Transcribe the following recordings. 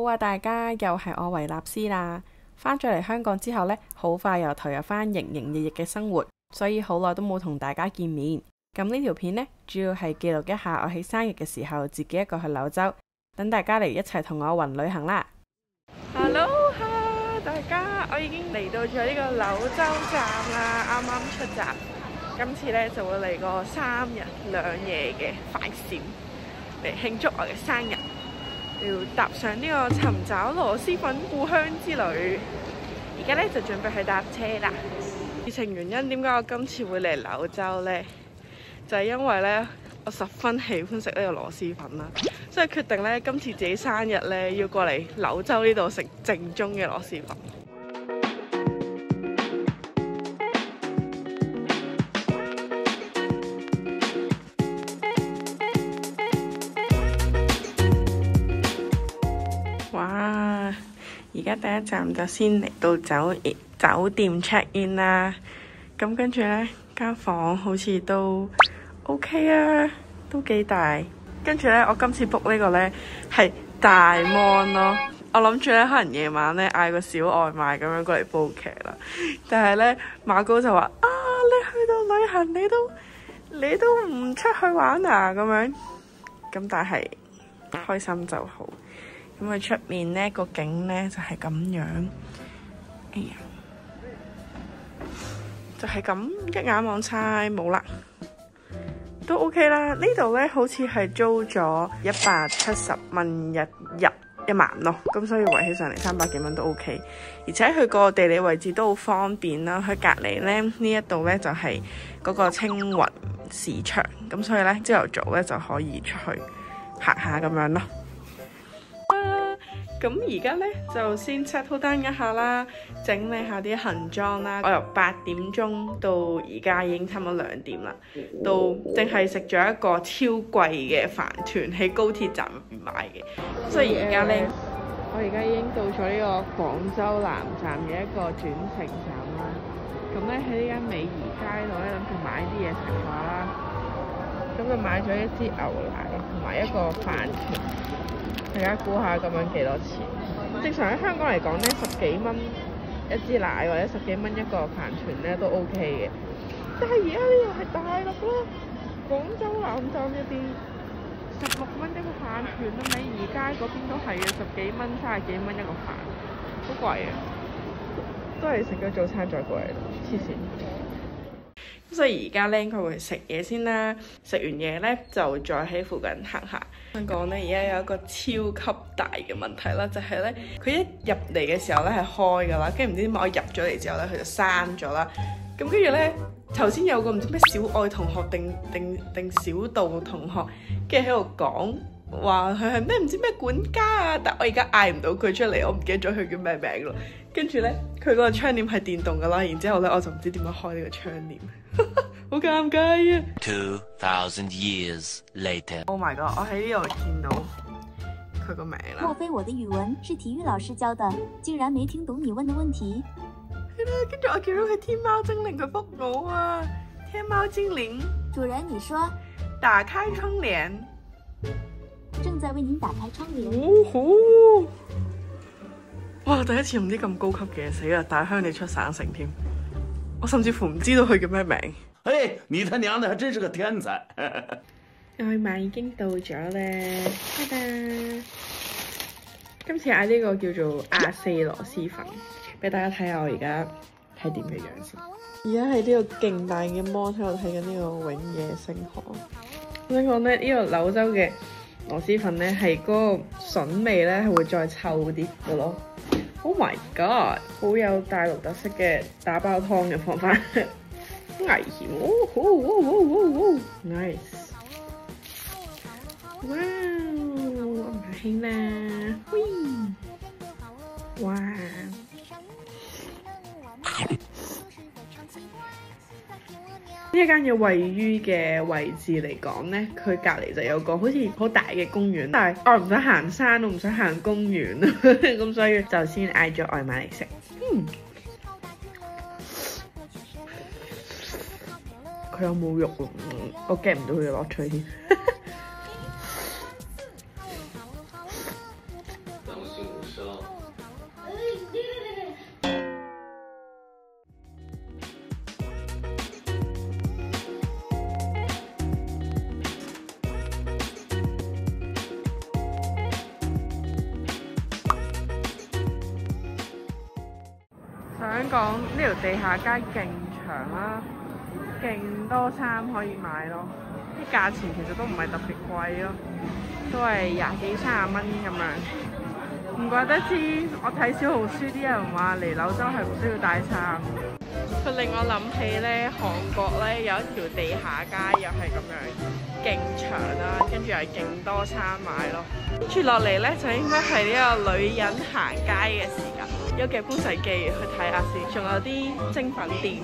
好啊，大家又係我維納斯啦。返咗嚟香港之後呢，好快又投入返營營役役嘅生活，所以好耐都冇同大家見面。咁呢條片呢，主要係記錄一下我喺生日嘅時候自己一個去柳州，等大家嚟一齊同我雲旅行啦。Hello， 大家，我已經嚟到咗呢個柳州站啦，啱啱出站。今次呢，就會嚟個3日2夜嘅快閃嚟慶祝我嘅生日。要踏上呢個尋找螺螄粉故鄉之旅，而家咧就準備去搭車啦。事情原因點解我今次會嚟柳州呢？就係因為咧我十分喜歡食呢個螺螄粉啦，所以決定咧今次自己生日咧要過嚟柳州呢度食正宗嘅螺螄粉。哇！而家第一站就先嚟到酒店 check in 啦。咁跟住呢間房好似都 OK 啊，都幾大。跟住呢，我今次 book 呢個呢係大 mon 咯。我諗住呢可能夜晚呢嗌個小外賣咁樣過嚟煲劇啦。但係呢，馬高就話啊，你去到旅行你都唔出去玩啊咁樣。咁但係開心就好。咁佢出面呢個景呢就係咁樣，哎呀，就係咁一眼望晒冇啦，都 OK 啦。呢度呢好似係租咗170蚊一晚咯，咁所以圍起上嚟300幾蚊都 OK。而且佢個地理位置都好方便啦，佢隔離呢一度呢就係嗰個青雲市場，咁所以呢朝頭早呢就可以出去行下咁樣咯。咁而家呢，就先 settle down 一下啦，整理下啲行裝啦。我由8點鐘到而家已經差唔多2點啦，到淨係食咗一個超貴嘅飯團喺高鐵站入邊買嘅。所以而家呢，我而家已經到咗呢個廣州南站嘅一個轉乘站啦。咁呢，喺呢間美宜街度呢，諗住買啲嘢食下啦。咁就買咗一支牛奶同埋一個飯團。大家估下咁樣幾多錢？正常喺香港嚟講呢，10幾蚊一支奶或者10幾蚊一個飯團呢都 OK 嘅。但係而家呢度係大陸咯，廣州南站入邊16蚊一個飯團啊，美宜街嗰邊都係嘅，10幾蚊、30幾蚊一個飯，好貴啊！都係食咗早餐再過嚟，黐線。所以而家咧，佢會食嘢先啦。食完嘢咧，就再喺附近行下。香港咧，而家有一個超級大嘅問題啦，就係咧，佢一入嚟嘅時候咧係開㗎啦，跟住唔知點解我入咗嚟之後咧，佢就閂咗啦。咁跟住咧，頭先有個唔知咩小愛同學定小道同學，跟住喺度講話佢係咩唔知咩管家啊，但我而家嗌唔到佢出嚟，我唔記得咗佢叫咩名咯。跟住咧，佢嗰個窗簾係電動㗎啦，然之後咧我就唔知點樣開呢個窗簾。好尷尬啊 ！2000 years later。 Oh my god！ 我喺呢度見到佢個名啦。莫非我的語文是體育老師教的，竟然沒聽懂你問的問題？係啦，跟住我見到佢天貓精靈佢覆我啊！天貓精靈，主人你說打開窗簾，正在為您打開窗簾。哦好！哇！第一次用啲咁高級嘅嘢，死啦！大鄉里出省城添。我甚至乎唔知道佢叫咩名。哎，你他娘的還真是個天才！外賣已經到咗啦，拜拜！今次嗌呢個叫做A4螺螄粉，俾大家睇下我而家係點嘅樣先。而家喺呢個勁大嘅 mon 喺度睇緊呢個永野星河。我想講咧，呢個柳州嘅螺螄粉咧係嗰個筍味咧係會再臭啲嘅咯。Oh my god！ 好有大陸特色嘅打包湯嘅方法，危險哦 ！Nice！ 哇！我唔興啦，哇！呢一間嘅位於嘅位置嚟講呢，佢隔離就有個好似好大嘅公園，但係我唔想行山，我唔想行公園，咁所以就先嗌咗外賣嚟食。佢有冇肉喎？我 get 唔到佢嘅樂趣添。手。想講呢條地下街勁長啦，勁多衫可以買咯，啲價錢其實都唔係特別貴咯，都係20幾30蚊咁樣。唔怪得知我睇小紅書啲人話嚟柳州係唔需要帶衫。佢令我諗起咧韓國咧有一條地下街又係咁樣勁長啦，跟住係勁多衫買咯。跟住落嚟咧就應該係呢個女人行街嘅時間。有嘅潘世記去睇下先，仲有啲精品店，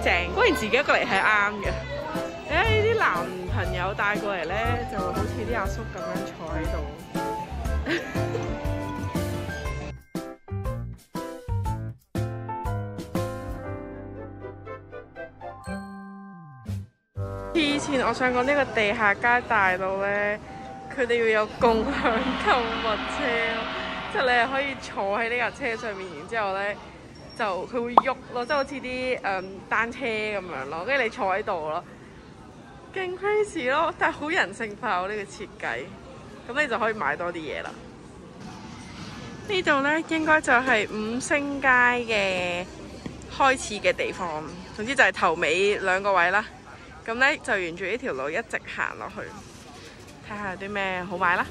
正。當然自己一個嚟係啱嘅。呢啲男朋友帶過嚟咧，就會好似啲阿叔咁樣坐喺度。以前我想講呢個地下街大到咧，佢哋要有共享購物車咯。即係你係可以坐喺呢架車上面，然之後咧就佢會喐咯，即係好似啲單車咁樣咯，跟住你坐喺度咯，勁 crazy 咯，但係好人性化喎呢個設計，咁你就可以買多啲嘢啦。呢度咧應該就係五星街嘅開始嘅地方，總之就係頭尾2個位啦。咁咧就沿住呢條路一直行落去，睇下有啲咩好買啦。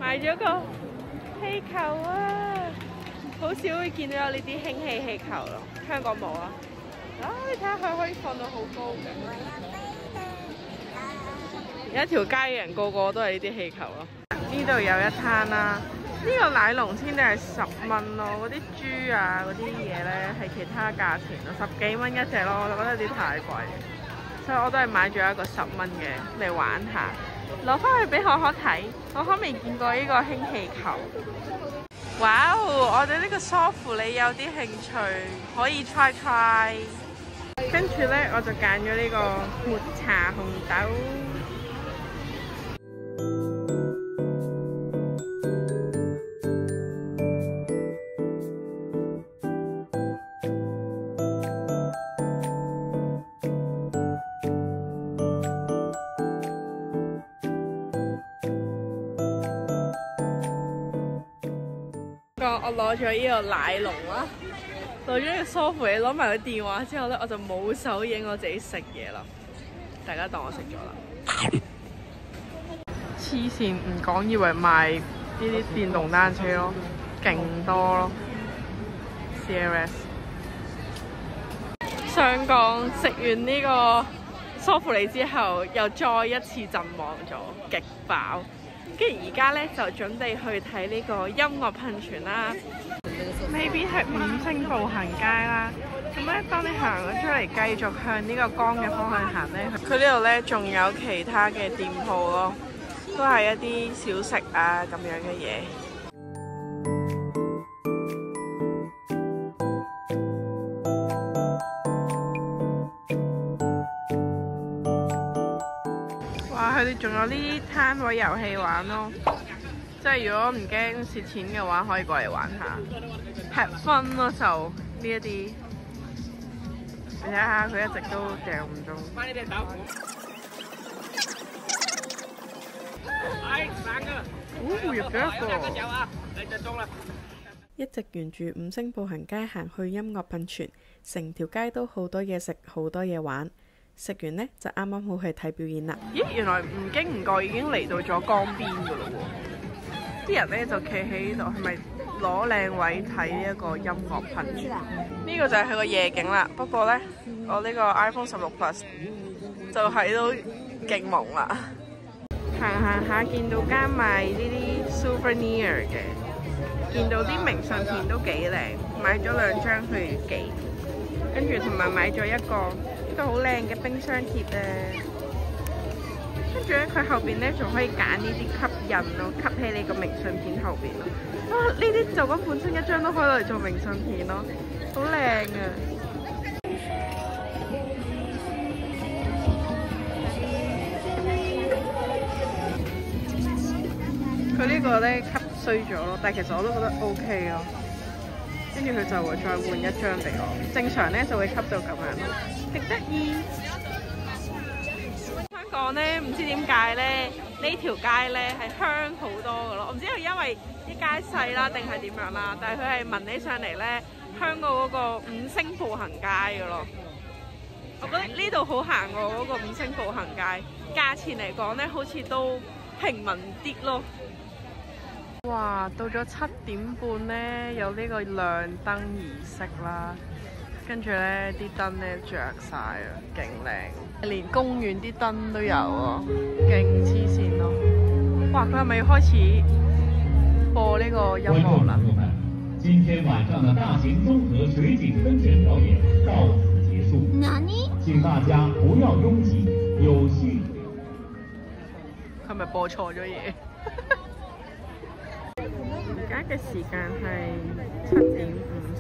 買咗個氣球啊！好少會見到有呢啲氫氣氣球咯，香港冇啊！你睇下佢可以放到好高嘅。而家條街嘅人個個都係呢啲氣球咯。呢度有一攤啦，呢個奶龍天定係10蚊咯，嗰啲豬啊嗰啲嘢咧係其他價錢咯，10幾蚊一隻咯，我就覺得有啲太貴，所以我都係買咗一個10蚊嘅嚟玩下。攞翻去俾可可睇，可可未見過呢個氫氣球。哇！我哋呢個梳乎你有啲興趣，可以 try。跟住呢，我就揀咗呢個抹茶紅豆。我攞咗呢個奶龍啦，攞咗呢個梳乎，你攞埋佢電話之後咧，我就冇手影我自己食嘢啦。大家當我食咗啦。黐線唔講，以為賣呢啲電動單車咯，勁多咯。CLS 上港食完呢個梳乎嚟之後，又再一次陣亡咗，極飽。跟住而家咧就準備去睇呢個音樂噴泉啦，未必係5星步行街啦。咁咧，當你行咗出嚟，繼續向呢個江嘅方向行咧，佢呢度咧仲有其他嘅店鋪咯，都係一啲小食啊咁樣嘅嘢。哇！佢哋仲有呢啲攤位遊戲玩咯，即係如果唔驚蝕錢嘅話，可以過嚟玩下。吃分咯，就呢一啲。你睇下，佢一直都掟唔中。入咗一個。一直沿住5星步行街行去音樂噴泉，成條街都好多嘢食，好多嘢玩。食完呢，就啱啱好去睇表演啦。咦，原來唔經唔覺已經嚟到咗江邊噶咯喎！啲人呢就企喺呢度，係咪攞靚位睇呢一個音樂噴泉。呢個就係佢個夜景啦。不過呢，我呢個 iPhone 16 Plus 就喺都勁朦啦。行下見到間賣呢啲 souvenir 嘅，見到啲明信片都幾靚，買咗2張去寄，跟住同埋買咗一個好靚嘅冰箱貼咧。跟住咧，佢後邊咧仲可以揀呢啲吸印咯，吸喺你個明信片後邊咯。哇！呢啲就咁本身一張都可以攞嚟做明信片咯，好靚啊！佢呢個咧吸衰咗咯，但係其實我都覺得 OK 咯。跟住佢就會再換一張俾我，正常咧就會吸到咁樣咯，極得意。香港咧唔知點解咧呢條街咧係香好多㗎咯，我唔知係因為啲街細啦定係點樣啦，但係佢係聞起上嚟咧香過嗰個5星步行街㗎咯。我覺得呢度好行過嗰個5星步行街，價錢嚟講咧好似都平民啲咯。哇！到咗7點半咧，有呢個亮燈儀式啦，跟住咧啲燈咧着晒啊，勁靚，連公園啲燈都有啊，勁黐線咯！哇！佢係咪要開始播呢個音樂啦？今天晚上的大型綜合水景噴泉表演到此結束。請大家不要擁擠，有序。係咪播錯咗嘢？而家嘅時間係7點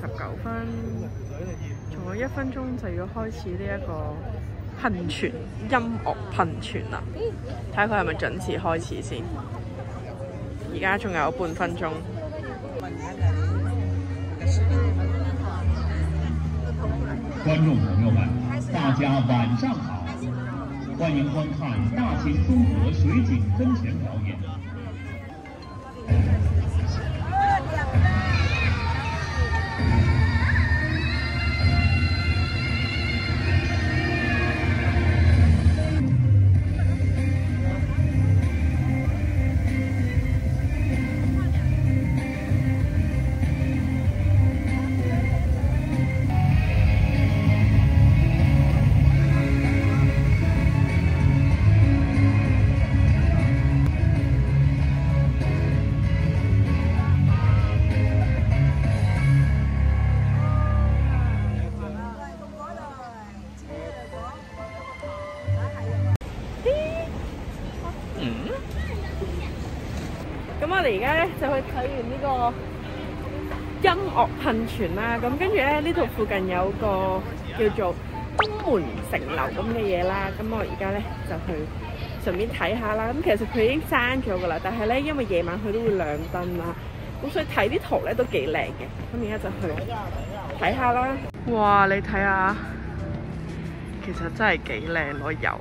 59分，仲有1分鐘就要開始呢一個噴泉音樂噴泉啦。睇下佢係咪準時開始先。而家仲有半分鐘。觀眾朋友們，大家晚上好，歡迎觀看大型綜合水景噴泉表演。咁我哋而家咧就去睇完呢個音樂噴泉啦，咁跟住咧呢度附近有個叫做東門城樓咁嘅嘢啦，咁我而家咧就去順便睇下啦。咁其實佢已經閂咗噶啦，但係咧因為夜晚佢都會亮燈啦，咁所以睇啲圖咧都幾靚嘅。咁而家就去睇下啦。哇！你睇下，其實真係幾靚咯，油。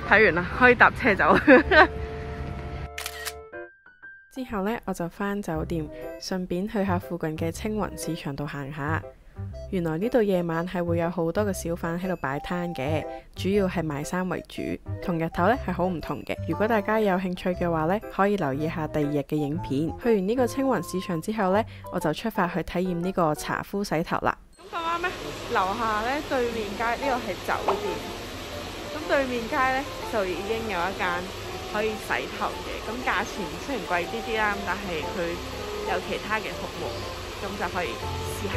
睇完啦，可以搭車走。之後呢，我就返酒店，順便去下附近嘅青雲市場度行下。原來呢度夜晚係會有好多嘅小販喺度擺攤嘅，主要係賣衫為主，同日頭呢係好唔同嘅。如果大家有興趣嘅話呢，可以留意下第2日嘅影片。去完呢個青雲市場之後呢，我就出發去體驗呢個茶夫洗頭啦。咁講啱咩？樓下呢，對面街呢個係酒店。咁對面街咧就已經有一間可以洗頭嘅，咁價錢雖然貴啲啲啦，但係佢有其他嘅服務，咁就可以試下。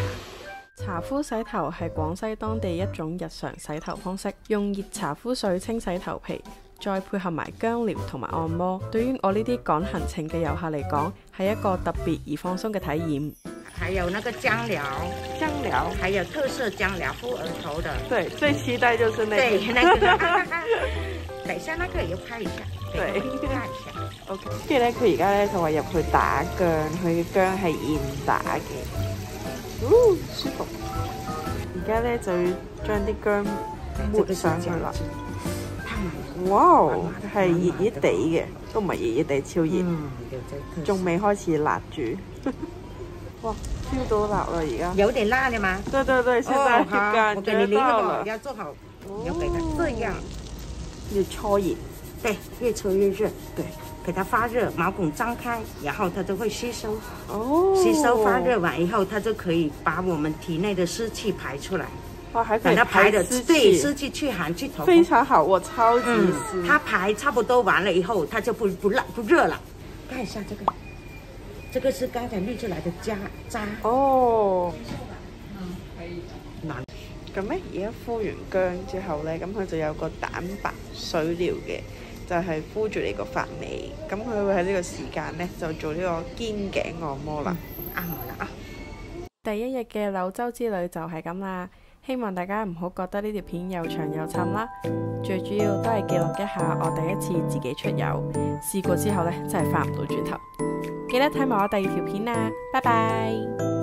茶夫洗頭係廣西當地一種日常洗頭方式，用熱茶夫水清洗頭皮，再配合埋薑療同埋按摩。對於我呢啲趕行程嘅遊客嚟講，係一個特別而放鬆嘅體驗。還有那個薑療，還有特色薑療敷額頭的。對，最期待就是那個。對，那個。等下那個也要拍一下。對，拍一下。OK。跟住咧，佢而家咧就話入去打薑，佢嘅薑係現打嘅。舒服。而家咧就要將啲薑抹上去啦。哇！係熱熱地嘅，都唔係熱熱地，超熱。仲未開始辣住。哇，燒到辣啦而家。有點辣的嗎？對對對，現在感覺到了。要做好，要給它這樣。要搓熱。對，越搓越熱。對。给它发热，毛孔张开，然后它就会吸收。哦，吸收发热完以后，它就可以把我们体内的湿气排出来。哇，还可以把它排的湿对气，湿气去寒去头。非常好，我超级湿。它排差不多完了以后，它就不热了。看一下这个，这个是刚才滤出来的渣。哦。咁咧，而家敷完薑之後咧，咁佢就有個蛋白水療嘅，就係敷住你個髮尾。咁佢會喺呢個時間咧，就做呢個肩頸按摩啦。啱我啦啊！第一日嘅柳州之旅就係咁啦，希望大家唔好覺得呢條片又長又沉啦。最主要都係記錄一下我第一次自己出遊，試過之後咧，真係翻唔到轉頭。記得睇埋我第二條片啊，拜拜！